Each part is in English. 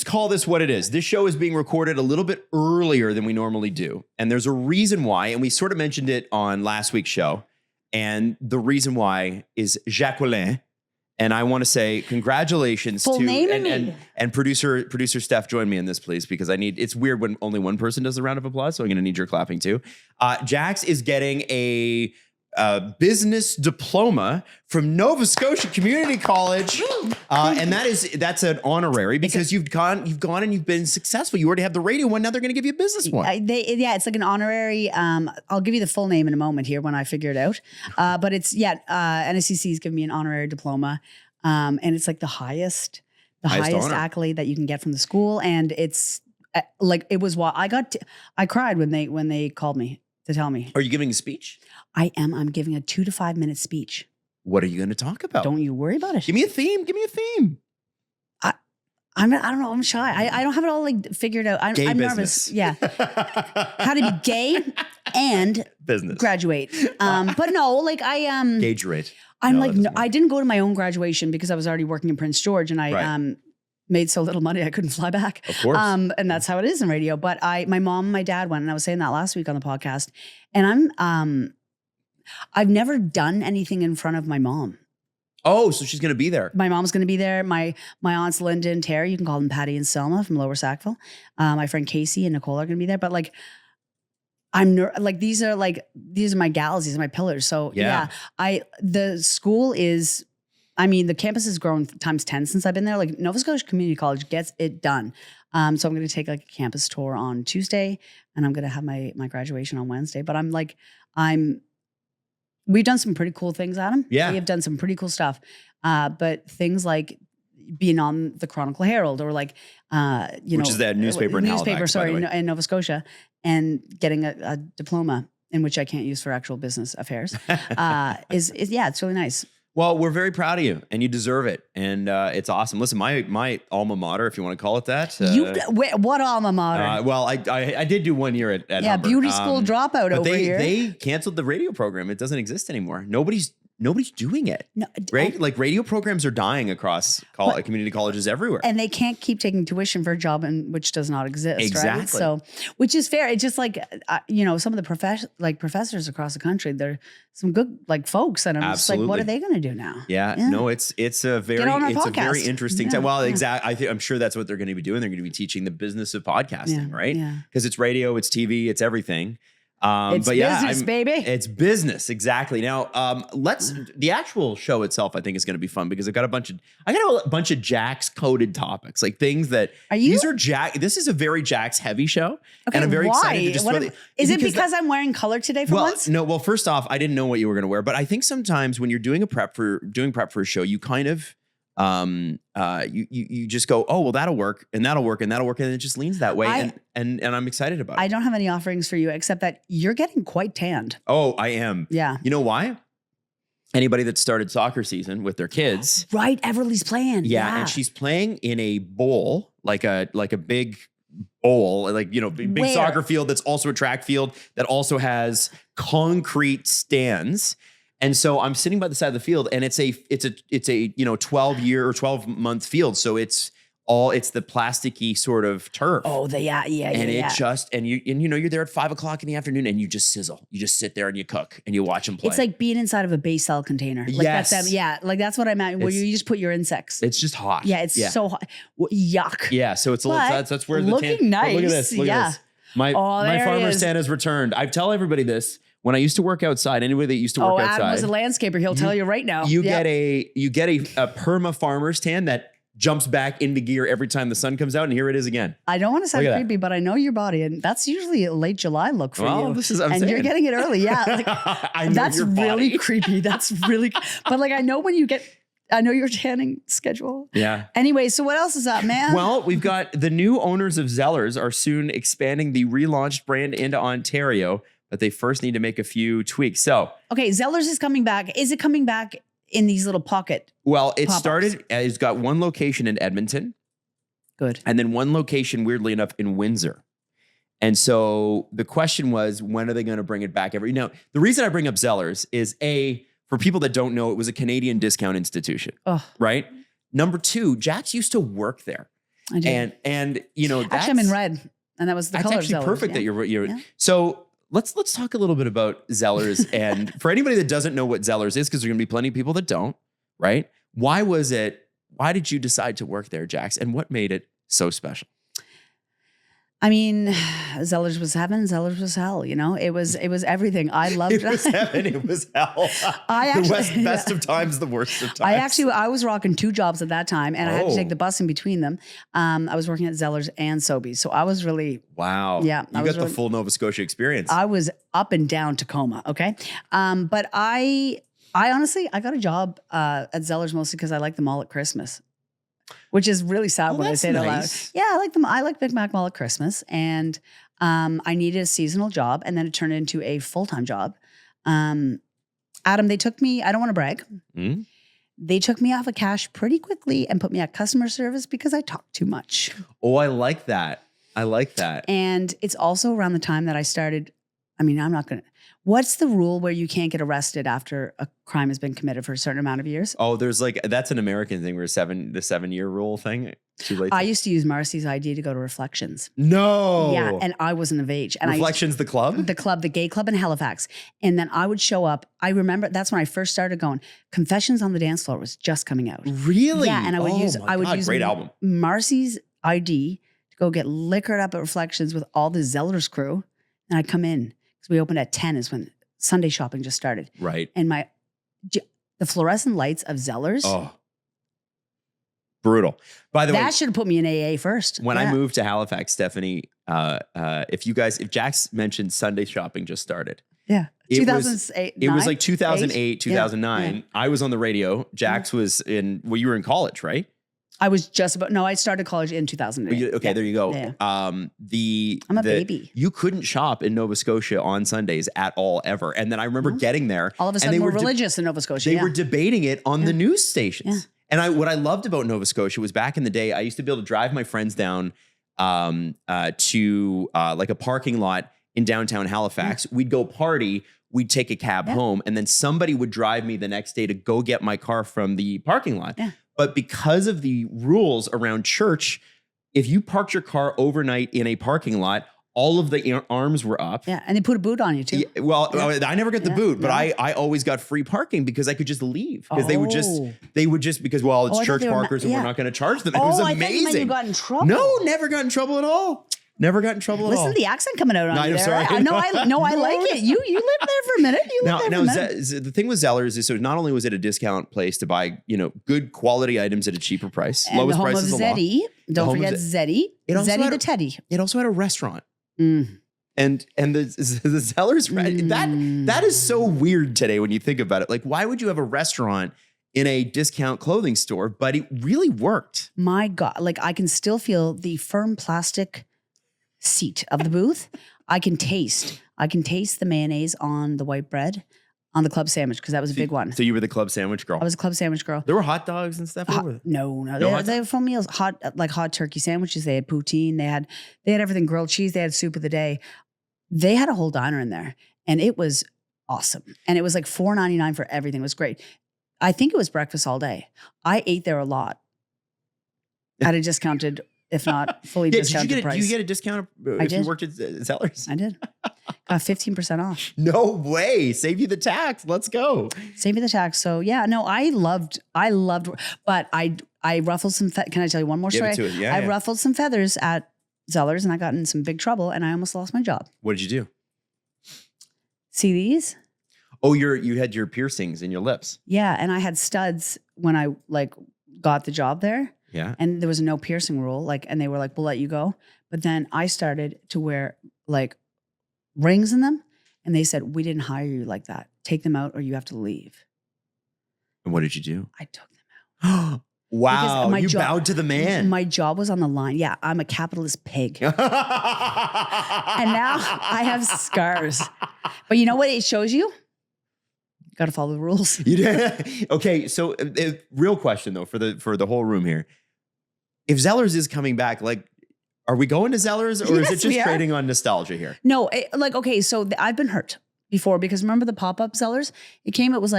call this what it is. This show is being recorded a little bit earlier than we normally do. And there's a reason why. And we sort of mentioned it on last week's show. And the reason why is Jacqueline. And I want to say congratulations Full to name and producer Steph, join me in this, please, because it's weird when only one person does the round of applause. So I'm going to need your clapping too. Jax is getting a business diploma from Nova Scotia Community College. And that's an honorary because you've gone and you've been successful. You already have the radio one. Now they're going to give you a business one. It's like an honorary. I'll give you the full name in a moment here when I figure it out. But it's, NSCC has given me an honorary diploma. And it's like the highest accolade that you can get from the school. And it's it was what I cried when they called me to tell me. Are you giving a speech? I am. I'm giving a 2 to 5 minute speech. What are you going to talk about? Don't you worry about it. Give me a theme. I don't know. I'm shy. I don't have it all figured out. I'm nervous. Yeah. How to be gay and business graduate. But no, gauge rate. I didn't go to my own graduation because I was already working in Prince George and I made so little money I couldn't fly back. Of course. And that's how it is in radio. But my mom and my dad went, and I was saying that last week on the podcast. And I've never done anything in front of my mom. Oh, so she's going to be there. My mom's going to be there. My aunts Linda and Terry, you can call them Patty and Selma from Lower Sackville. My friend Casey and Nicole are going to be there. But these are my gals. These are my pillars. So the school is, the campus has grown times 10 since I've been there. Nova Scotia Community College gets it done. So I'm going to take a campus tour on Tuesday, and I'm going to have my graduation on Wednesday. But we've done some pretty cool things, Adam. Yeah. We have done some pretty cool stuff. But things like being on the Chronicle Herald or which is that newspaper in Halifax, in Nova Scotia, and getting a diploma in which I can't use for actual business affairs it's really nice. Well, we're very proud of you, and you deserve it, and it's awesome. Listen, my alma mater, if you want to call it that. What alma mater? Well, I did do 1 year at Humber. Beauty school dropout over here. They canceled the radio program. It doesn't exist anymore. Nobody's doing it. No, right? Radio programs are dying across community colleges everywhere. And they can't keep taking tuition for a job which does not exist. Exactly. Right? So, which is fair. It's just some of the professors across the country, they're some good folks. And I'm just like, what are they going to do now? Yeah. No, it's a very interesting time. Well, exactly. I'm sure that's what they're going to be doing. They're going to be teaching the business of podcasting, right? Because it's radio, it's TV, it's everything. It's business, baby. It's business, exactly. Now, the actual show itself, I think, is going to be fun because I got a bunch of Jax coded topics, things that these are Jax. This is a very Jax heavy show, and I'm very excited to just is it because I'm wearing color today for once? No. Well, first off, I didn't know what you were going to wear, but I think sometimes when you're doing prep for a show, you kind of you just go, oh, well, that'll work and that'll work and that'll work. And it just leans that way. And I'm excited about it. I don't have any offerings for you except that you're getting quite tanned. Oh, I am. Yeah. You know why? Anybody that started soccer season with their kids. Right. Everly's playing. Yeah. And she's playing in a bowl, like a big bowl, big soccer field. That's also a track field that also has concrete stands. And so I'm sitting by the side of the field, and it's a 12-year or 12-month field. So it's the plasticky sort of turf. Oh, And you're there at 5:00 in the afternoon, and you just sizzle. You just sit there and you cook and you watch them play. It's like being inside of a base cell container. Yes. That's what I meant. Where you just put your insects. It's just hot. Yeah, it's so hot. Yuck. Yeah, so it's that's where the looking nice. Oh, look at this. Look at this. My farmer's tan has returned. I tell everybody this. When I used to work outside, anybody that used to work outside. Adam was a landscaper. He'll tell you right now. You get a perma farmer's tan that jumps back into gear every time the sun comes out, and here it is again. I don't want to sound creepy, but I know your body, and that's usually a late July look for you. You're getting it early. Yeah, I know that's your body. Really creepy. That's really, but I know when you get. I know your tanning schedule. Yeah. Anyway, so what else is up, man? Well, we've got the new owners of Zellers are soon expanding the relaunched brand into Ontario, but they first need to make a few tweaks. So, okay, Zellers is coming back. Is it coming back in these little pocket? Well, it's got one location in Edmonton. Good. And then one location, weirdly enough, in Windsor. And so the question was, when are they going to bring it back? Now, the reason I bring up Zellers is for people that don't know, it was a Canadian discount institution, right? Number two, Jax used to work there. I do. And you know, actually, I'm in red, and that was the that's color. actually of Zellers. perfect that you're. Yeah. So let's talk a little bit about Zellers. And for anybody that doesn't know what Zellers is, because there's going to be plenty of people that don't, right? Why did you decide to work there, Jax? And what made it so special? I mean, Zellers was heaven, Zellers was hell. You know, it was everything. I loved It was heaven, it was hell. The best of times, the worst of times. I was rocking 2 jobs at that time, and I had to take the bus in between them. I was working at Zellers and Sobeys, so I was really wow. Yeah, you got the full Nova Scotia experience. I was up and down Tacoma. Okay, but I honestly got a job at Zellers mostly because I like them all at Christmas. Which is really sad when I say it out loud. Yeah, I like them. I like Big Mac Mall at Christmas. And I needed a seasonal job. And then it turned into a full-time job. Adam, they took me, I don't want to brag. Mm-hmm. They took me off of cash pretty quickly and put me at customer service because I talked too much. Oh, I like that. I like that. And it's also around the time that I started, I mean, I'm not going to, what's the rule where you can't get arrested after a crime has been committed for a certain amount of years? Oh, there's that's an American thing where the 7-year rule thing. Too late. I used to use Marcy's ID to go to Reflections. No. Yeah, and I wasn't of age. And Reflections, the club? The gay club in Halifax. And then I would show up. I remember that's when I first started going. Confessions on the Dance Floor was just coming out. Really? Yeah, and I would use great album. Marcy's ID to go get liquored up at Reflections with all the Zellers crew. And I'd come in. We opened at 10 is when Sunday shopping just started. Right. And the fluorescent lights of Zellers. Oh, brutal. By the way, that should have put me in AA first. When I moved to Halifax, Stephanie, if Jax mentioned Sunday shopping just started. Yeah. 2008. It was like 2008, 2009. Yeah. I was on the radio. Jax was you were in college, right? I was I started college in 2008. Okay, there you go. Yeah. I'm a baby. You couldn't shop in Nova Scotia on Sundays at all, ever. And then I remember getting there. All of a sudden, we're religious in Nova Scotia. They were debating it on the news stations. Yeah. And what I loved about Nova Scotia was back in the day, I used to be able to drive my friends down to like a parking lot in downtown Halifax. Yeah. We'd go party. We'd take a cab home. And then somebody would drive me the next day to go get my car from the parking lot. Yeah. But because of the rules around church, if you parked your car overnight in a parking lot, all of the arms were up. Yeah, and they put a boot on you too. Yeah, well, I never got the boot, but I always got free parking because I could just leave. Because they would just, because it's church parkers and we're not going to charge them. It was amazing. I thought you got in trouble. No, never got in trouble at all. Never got in trouble at all. Listen to the accent coming out on you there. Sorry. No, I like it. You lived there for a minute. The thing with Zellers is, so not only was it a discount place to buy, good quality items at a cheaper price, and lowest price is the law. Don't forget Zeddy. Zeddy the Teddy. It also had a restaurant. Mm. And the Zellers, that is so weird today when you think about it. Like, why would you have a restaurant in a discount clothing store? But it really worked. My God, like I can still feel the firm plastic seat of the booth. I can taste the mayonnaise on the white bread on the club sandwich because that was a big one. So you were the club sandwich girl. I was a club sandwich girl. There were hot dogs and stuff. No. They were full meals. Hot turkey sandwiches. They had poutine. They had everything. Grilled cheese. They had soup of the day. They had a whole diner in there, and it was awesome. And it was like $4.99 for everything. It was great. I think it was breakfast all day. I ate there a lot at a discounted, if not fully discounted price. Did you get a discount if you worked at Zellers? I did. Got 15% off. No way. Save you the tax. Let's go. Save you the tax. So yeah, no, I loved, but I ruffled some, can I tell you one more story? Give it to it. Yeah, I ruffled some feathers at Zellers and I got in some big trouble and I almost lost my job. What did you do? See these? Oh, you had your piercings in your lips. Yeah. And I had studs when I got the job there. Yeah. And there was a no piercing rule, and they were like, we'll let you go. But then I started to wear rings in them. And they said, we didn't hire you like that. Take them out or you have to leave. And what did you do? I took them out. Wow. You bowed to the man. My job was on the line. Yeah. I'm a capitalist pig. And now I have scars. But you know what it shows you? Got to follow the rules. Okay, so real question though for the whole room here: if Zellers is coming back, are we going to Zellers or is it just trading on nostalgia here? No, okay. So I've been hurt before because remember the pop-up Zellers? It was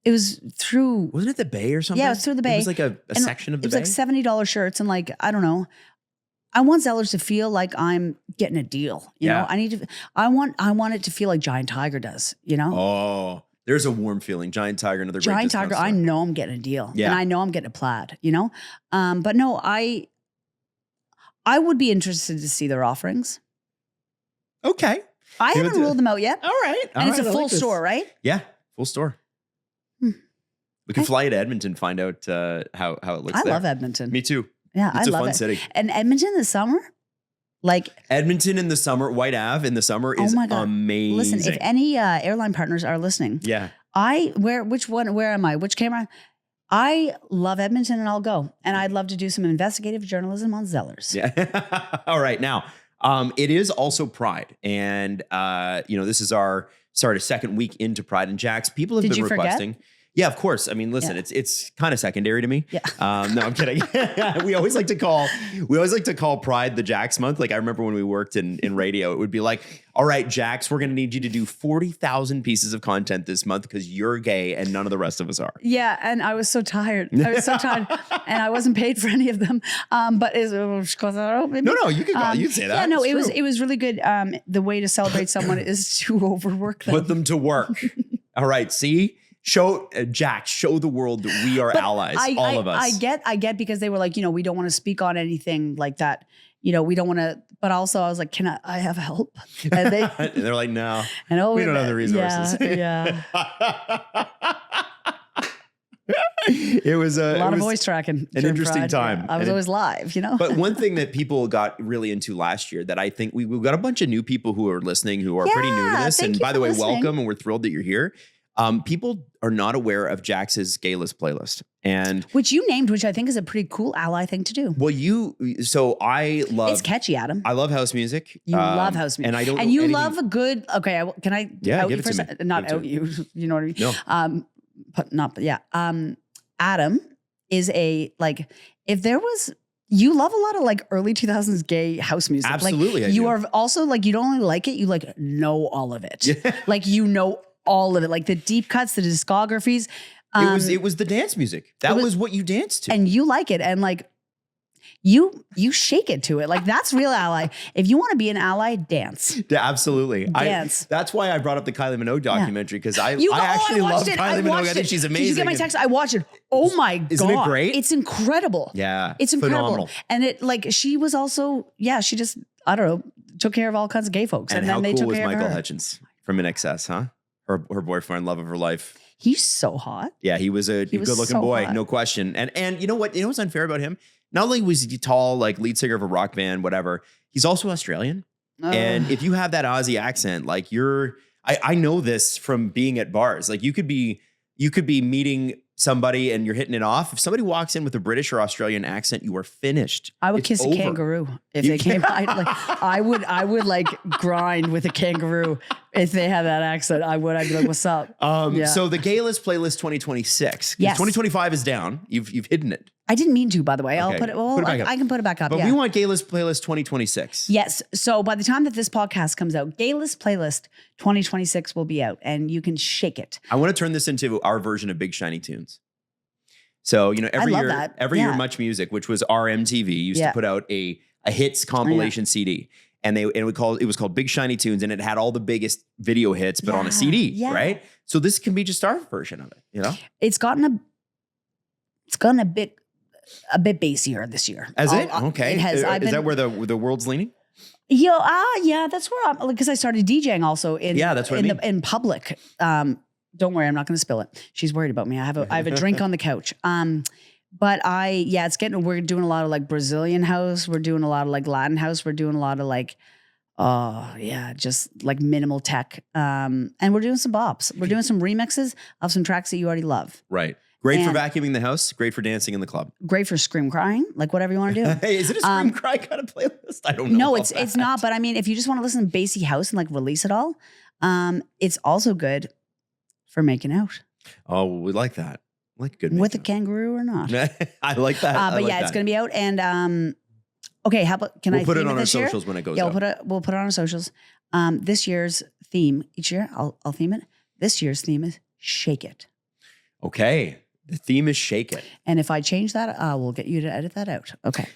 It was through. Wasn't it the Bay or something? Yeah, it was through the Bay. It was like a section of the Bay. It was like $70 shirts and like, I don't know. I want Zellers to feel like I'm getting a deal. You know, I want it to feel like Giant Tiger does, you know? Oh, there's a warm feeling. Giant Tiger, another great Giant Tiger, I know I'm getting a deal. Yeah. And I know I'm getting a plaid, you know? But no, I would be interested to see their offerings. Okay. I haven't ruled them out yet. All right. And it's a full store, right? Yeah, full store. We can fly to Edmonton, find out how it looks there. I love Edmonton. Me too. Yeah, it's I love a fun it. city. And Edmonton in the summer, like Edmonton in the summer, White Ave in the summer is amazing. Listen, if any airline partners are listening, where am I? Which camera? I love Edmonton and I'll go. And I'd love to do some investigative journalism on Zellers. Yeah. All right. Now, it is also Pride. And, this is our second week into Pride. And Jax, people have been requesting. Yeah, of course. I mean, listen, it's kind of secondary to me. Yeah. No, I'm kidding. we always like to call Pride the Jax month. Like I remember when we worked in radio, it would be like, all right, Jax, we're going to need you to do 40,000 pieces of content this month because you're gay and none of the rest of us are. Yeah. And I was so tired. And I wasn't paid for any of them. But no, you can call, you say that. Yeah, no, it was really good. The way to celebrate someone is to overwork them. Put them to work. All right. See? Show the world that we are allies, all of us. I get because they were like, we don't want to speak on anything like that. We don't want to, but also I was like, can I have help? And they're like, no, we don't have the resources. Yeah. It was a lot of voice tracking. An interesting time. Yeah. I was always live, But one thing that people got really into last year that I think we've got a bunch of new people who are listening who are pretty new to this. And by the way, welcome. And we're thrilled that you're here. People are not aware of Jax's gay list playlist, and which you named, which I think is a pretty cool ally thing to do. Well, I love. It's catchy, Adam. I love house music. You love house music, and I don't. And you love a good. Okay, can I? Yeah, out give you it to me. Not out you. You know what I mean? No. Yeah. Adam is if there was. You love a lot of early 2000s gay house music. Absolutely, you are also you don't only like it, you know all of it. Yeah. All of it, like the deep cuts, the discographies. It was the dance music. That was what you danced to. And you like it. And you shake it to it. That's real ally. If you want to be an ally, dance. Yeah, absolutely. Dance. That's why I brought up the Kylie Minogue documentary because I actually love Kylie Minogue. I think she's amazing. Did you get my text? I watched it. Oh my God. Isn't it great? It's incredible. Yeah. It's incredible. Phenomenal. And it she was also, she just, I don't know, took care of all kinds of gay folks. And then how they cool took was care Michael of her. Hutchins from InXS, huh? Her boyfriend, love of her life. He's so hot. Yeah, he was a good-looking so boy, hot. No question. And you know what? You know what's unfair about him? Not only was he tall, lead singer of a rock band, whatever, he's also Australian. And if you have that Aussie accent, I know this from being at bars. You could be meeting somebody and you're hitting it off. If somebody walks in with a British or Australian accent, you are finished. I would kiss a kangaroo if they came. I would grind with a kangaroo if they had that accent. I'd be like, "What's up?" So the gay list playlist 2026. Yes. 2025 is down. You've hidden it. I didn't mean to, by the way. I'll put it. Well, put it back up. I can put it back up. But we want gay list playlist 2026. Yes. So by the time that this podcast comes out, gay list playlist 2026 will be out, and you can shake it. I want to turn this into our version of Big Shiny Tunes. So every year, Much Music, which was RMTV, used to put out a hits compilation CD, and it was called Big Shiny Tunes, and it had all the biggest video hits, but on a CD, right? So this can be just our version of it. It's gotten a bit bassier this year. Has it? Okay. It has. Is that where the world's leaning? Yeah, that's where I'm, because I started DJing also that's what I mean. In public. Don't worry, I'm not going to spill it. She's worried about me. I have a drink on the couch. But we're doing a lot of Brazilian house. We're doing a lot of Latin house. We're doing a lot of just minimal tech. And we're doing some bops. We're doing some remixes of some tracks that you already love. Right. Great for vacuuming the house. Great for dancing in the club. Great for scream crying, whatever you want to do. Hey, is it a scream cry kind of playlist? I don't know. No, it's not. But I mean, if you just want to listen to bassy house and release it all, it's also good for making out. Oh, we like that. Good with a kangaroo or not. I like that. But it's going to be out. And okay, how about we'll put it on our socials when it goes out. We'll put it on our socials. This year's theme each year, I'll theme it. This year's theme is Shake It. Okay. The theme is shaken. And if I change that, we'll get you to edit that out. Okay.